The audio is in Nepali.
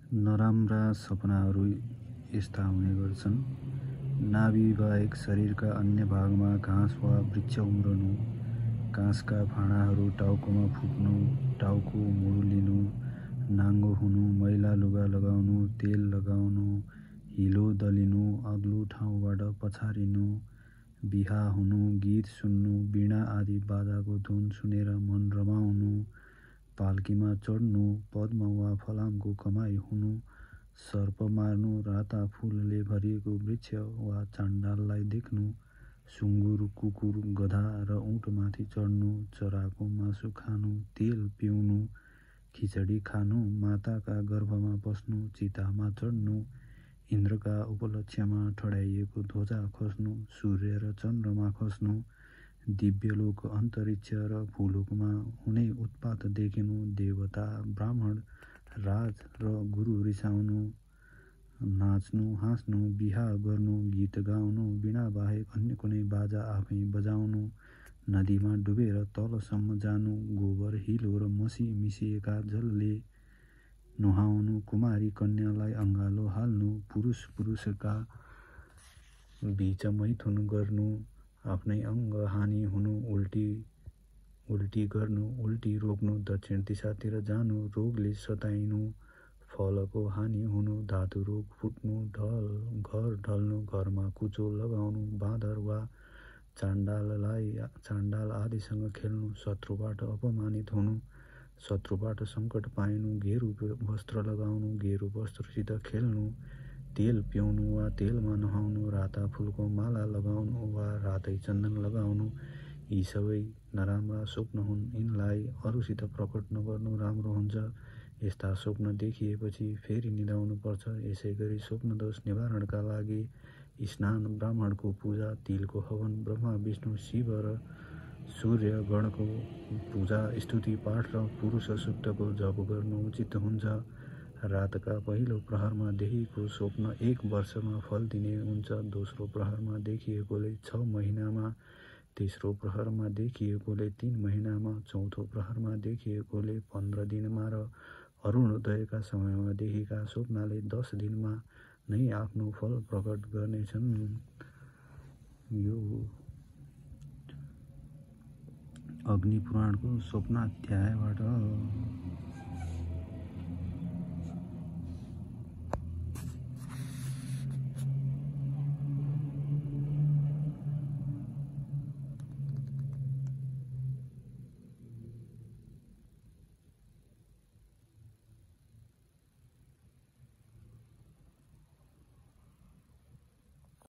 नराम्रा सपनाहरू यस्ता हुने गर्छन्। नाभिबाहेक शरीरका अन्य भागमा घाँस वा वृक्ष उम्रनु, काँसका भाँडाहरू टाउकोमा फुट्नु, टाउको मुडुलिनु, नाङ्गो हुनु, मैला लुगा लगाउनु, तेल लगाउनु, हिलो दलिनु, अग्लो ठाउँबाट पछारिनु, बिहा हुनु, गीत सुन्नु, वीणा आदि बाजाको धुन सुनेर मन रमाउनु, पाल्कीमा चढ्नु, पद्म वा फलामको कमाई हुनु, सर्प मार्नु, राता फुलले भरिएको वृक्ष वा चाण्डाललाई देख्नु, सुँगुर, कुकुर, गधा र ऊँटमाथि चढ्नु, चराको मासु खानु, तेल पिउनु, खिचडी खानु, माताका गर्भमा बस्नु, चितामा चढ्नु, इन्द्रका उपलक्ष्यमा ठडाइएको ध्वजा खस्नु, सूर्य र चन्द्रमा खस्नु, दिव्यलोक, अन्तरिक्ष र भूलोकमा हुने उत्पात देखिनु, देवता, ब्राह्मण, राज र गुरु रिसाउनु, नाच्नु, हाँस्नु, बिहा गर्नु, गीत गाउनु, वीणा बाहेक अन्य कुनै बाजा आफै बजाउनु, नदीमा डुबेर तलसम्म जानु, गोबर, हिलो र मसी मिसिएका जलले नुहाउनु, कुमारी कन्यालाई अङ्गालो हाल्नु, पुरुषका बीच मैथुन गर्नु, आफ्नै अङ्ग हानि हुनु, उल्टी गर्नु, उल्टी रोक्नु, दक्षिण दिशातिर जानु, रोगले सताइनु, फलको हानि हुनु, धातु रोग फुट्नु, घर ढल्नु, घरमा कुचो लगाउनु, बाँदर वा चाण्डाल आदिसँग खेल्नु, शत्रुबाट अपमानित हुनु, शत्रुबाट सङ्कट पाइनु, गेरु वस्त्र लगाउनु, गेरु वस्त्रसित खेल्नु, तेल पिउनु वा तेलमा नुहाउनु, राता फुलको माला लगाउनु वा रातै चन्दन लगाउनु, यी सबै नराम्रा स्वप्न हुन्। यिनलाई अरूसित प्रकट नगर्नु राम्रो हुन्छ। यस्ता स्वप्न देखिएपछि फेरि निदाउनुपर्छ। यसैगरी स्वप्नदोष निवारणका लागि स्नान, ब्राह्मणको पूजा, तिलको हवन, ब्रह्मा, विष्णु, शिव र सूर्य गणको पूजा, स्तुति पाठ र पुरुष सूक्तको जप गर्नु उचित हुन्छ। रातका पहिलो प्रहरमा देखिएको स्वप्न 1 वर्षमा फल दिने हुन्छ। दोस्रो प्रहरमा देखिएकोले 6 महिनामा, तेस्रो प्रहरमा देखिएकोले 3 महिनामा, चौथो प्रहरमा देखिएकोले 15 दिनमा र अरुणोदयका समयमा देखेका स्वप्नले 10 दिनमा नै आफ्नो फल प्रकट गर्नेछन्। यो अग्नि पुराणको स्वप्नाध्यायबाट